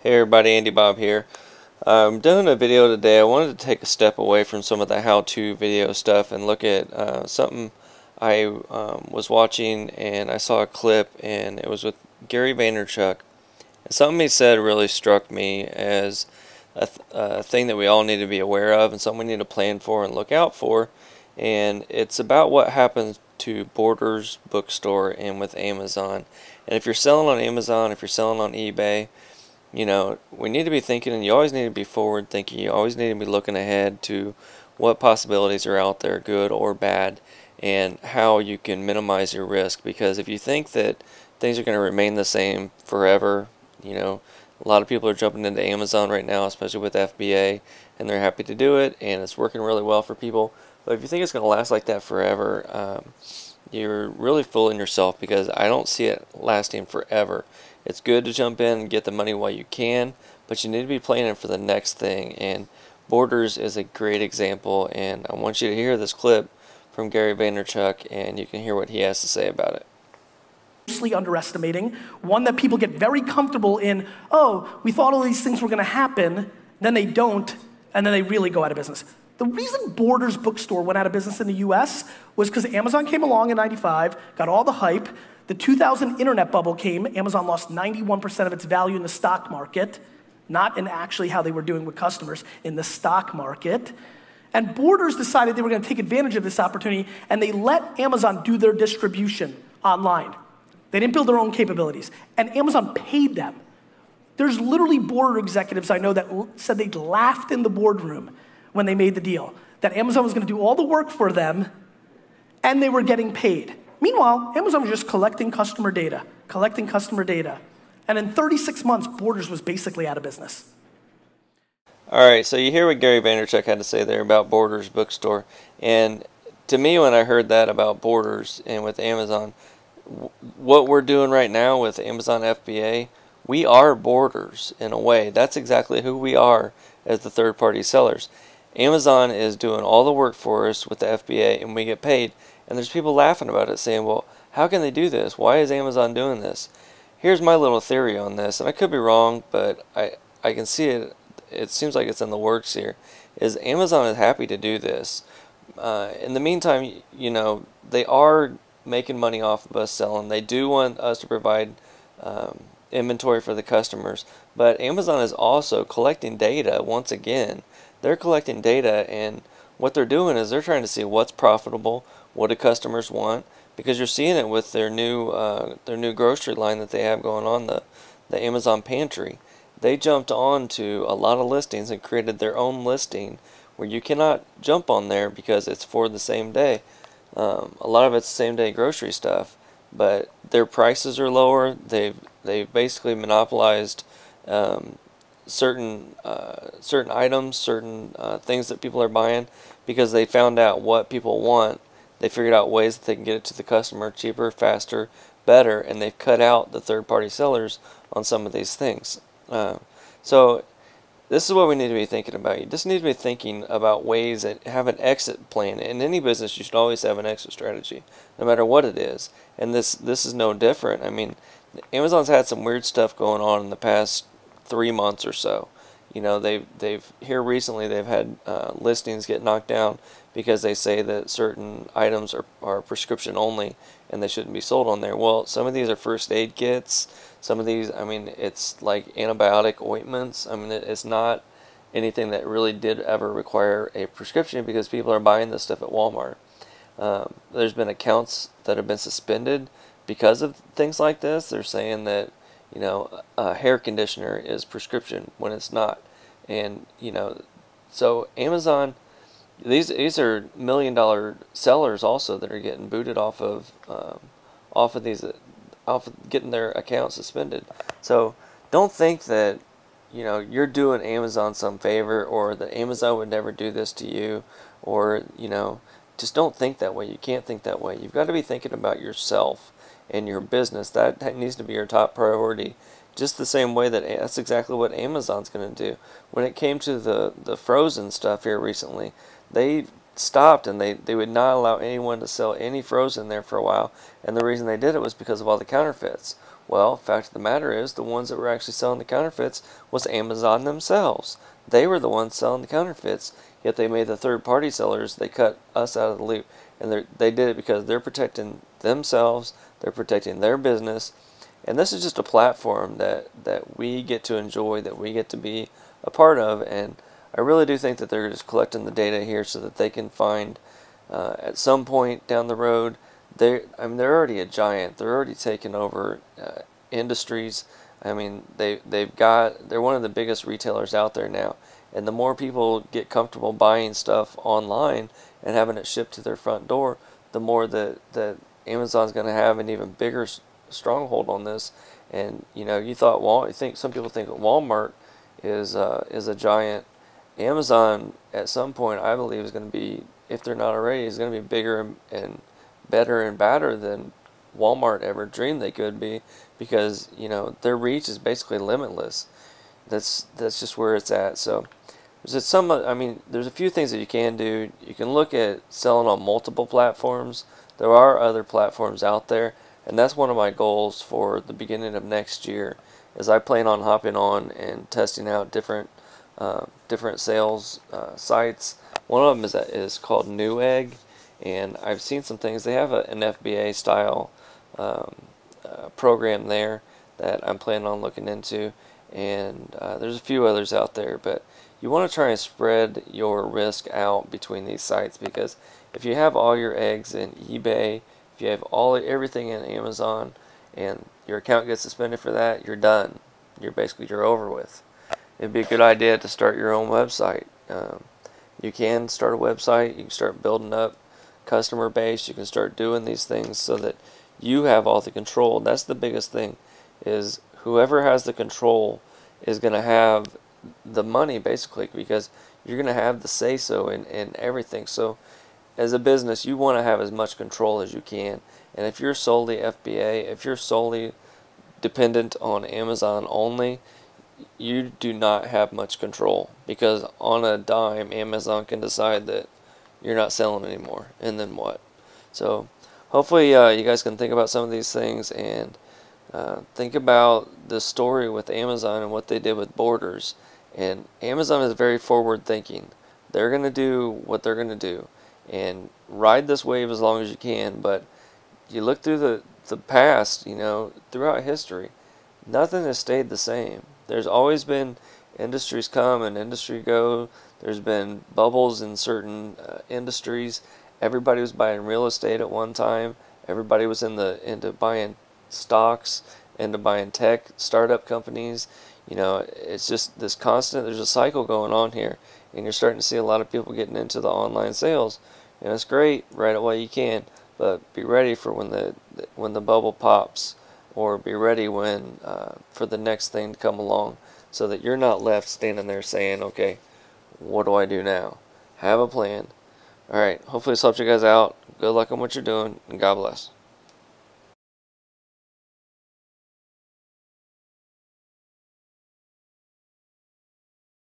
Hey everybody, Andy Bob here. I'm doing a video today. I wanted to take a step away from some of the how-to video stuff and look at something I was watching, and I saw a clip, and it was with Gary Vaynerchuk. And something he said really struck me as a thing that we all need to be aware of and something we need to plan for and look out for. And it's about what happens to Borders bookstore and with Amazon. And if you're selling on Amazon, if you're selling on eBay, we need to be thinking, and you always need to be forward thinking. You always need to be looking ahead to what possibilities are out there, good or bad, and how you can minimize your risk. Because if you think that things are going to remain the same forever, a lot of people are jumping into Amazon right now, especially with FBA, and they're happy to do it, and it's working really well for people. But if you think it's going to last like that forever, you're really fooling yourself, because I don't see it lasting forever. It's good to jump in and get the money while you can, but you need to be planning for the next thing, and Borders is a great example, and I want you to hear this clip from Gary Vaynerchuk, and you can hear what he has to say about it. Underestimating, one that people get very comfortable in. Oh, we thought all these things were going to happen, then they don't, and then they really go out of business. The reason Borders bookstore went out of business in the US was because Amazon came along in '95, got all the hype. The 2000 internet bubble came. Amazon lost 91% of its value in the stock market, not in actually how they were doing with customers, in the stock market. And Borders decided they were going to take advantage of this opportunity, and they let Amazon do their distribution online. They didn't build their own capabilities, and Amazon paid them. There's literally board executives I know that said they laughed in the boardroom when they made the deal, that Amazon was going to do all the work for them, and they were getting paid. Meanwhile, Amazon was just collecting customer data, and in 36 months, Borders was basically out of business. Alright, so you hear what Gary Vaynerchuk had to say there about Borders bookstore, and to me, when I heard that about Borders and with Amazon, what we're doing right now with Amazon FBA, we are Borders in a way. That's exactly who we are as the third-party sellers. Amazon is doing all the work for us with the FBA, and we get paid. And there's people laughing about it, saying, well, how can they do this? Why is Amazon doing this? Here's my little theory on this, and I could be wrong, but I can see it. It seems like it's in the works here. Is Amazon is happy to do this. In the meantime, they are making money off of us selling. They do want us to provide inventory for the customers, but Amazon is also collecting data. Once again, they're collecting data, and what they're doing is they're trying to see what's profitable, what do customers want, because you're seeing it with their new grocery line that they have going on, the Amazon Pantry. They jumped on to a lot of listings and created their own listing where you cannot jump on there because it's for the same day. A lot of it's same day grocery stuff, but their prices are lower. They've basically monopolized certain items, certain things that people are buying, because they found out what people want. They figured out ways that they can get it to the customer cheaper, faster, better, and they've cut out the third-party sellers on some of these things. So this is what we need to be thinking about. You just need to be thinking about ways that have an exit plan. In any business, you should always have an exit strategy, no matter what it is. And this is no different. I mean, Amazon's had some weird stuff going on in the past 3 months or so. They've here recently they've had listings get knocked down because they say that certain items are prescription only and they shouldn't be sold on there. Well, some of these are first aid kits. Some of these, I mean, it's like antibiotic ointments. I mean, it's not anything that really did ever require a prescription, because people are buying this stuff at Walmart. There's been accounts that have been suspended because of things like this. They're saying that a hair conditioner is prescription when it's not. And, so Amazon, these are $1 million sellers also that are getting booted off of getting their account suspended. So don't think that, you're doing Amazon some favor, or that Amazon would never do this to you, or, just don't think that way. You can't think that way. You've got to be thinking about yourself and your business. That needs to be your top priority. Just the same way that's exactly what Amazon's going to do. When it came to the frozen stuff here recently, they stopped, and they would not allow anyone to sell any frozen there for a while. And the reason they did it was because of all the counterfeits. Well, fact of the matter is, the ones that were actually selling the counterfeits was Amazon themselves. They were the ones selling the counterfeits, yet they made the third-party sellers, they cut us out of the loop. And they did it because they're protecting themselves, they're protecting their business, and this is just a platform that we get to enjoy, that we get to be a part of, and I really do think that they're just collecting the data here so that they can find, at some point down the road, I mean, they're already a giant. They're already taking over industries. I mean, they're one of the biggest retailers out there now. And the more people get comfortable buying stuff online and having it shipped to their front door, the more that Amazon's going to have an even bigger stronghold on this. And you think some people think that Walmart is a giant. Amazon at some point, I believe, is going to be, if they're not already, is going to be bigger and better and badder than Walmart ever dreamed they could be, because their reach is basically limitless. That's just where it's at. So there's a few things that you can do. You can look at selling on multiple platforms. There are other platforms out there, and that's one of my goals for the beginning of next year, is I plan on hopping on and testing out different sales sites. One of them is called Newegg, and I've seen some things. They have an FBA style program there that I'm planning on looking into, and there's a few others out there, but you want to try and spread your risk out between these sites, because if you have all your eggs in eBay, if you have everything in Amazon, and your account gets suspended for that, you're done. You're over with. It'd be a good idea to start your own website. You can start a website. You can start building up customer base. You can start doing these things so that you have all the control. That's the biggest thing, is whoever has the control is going to have the money, basically, because you're going to have the say-so in everything. So as a business, you want to have as much control as you can. And if you're solely FBA, if you're solely dependent on Amazon only, you do not have much control, because on a dime, Amazon can decide that you're not selling anymore, and then what? So hopefully you guys can think about some of these things, and think about the story with Amazon and what they did with Borders. And Amazon is very forward thinking. They're going to do what they're going to do, and ride this wave as long as you can. But you look through the past, throughout history, nothing has stayed the same. There's always been industries come and industry go. There's been bubbles in certain industries. Everybody was buying real estate at one time. Everybody was into buying stocks, into buying tech startup companies. It's just this constant. There's a cycle going on here, and you're starting to see a lot of people getting into the online sales, and it's great. Right away you can, but be ready for when the bubble pops, or be ready for the next thing to come along, so that you're not left standing there saying, okay, what do I do now? Have a plan. Alright, hopefully this helps you guys out. Good luck on what you're doing, and God bless.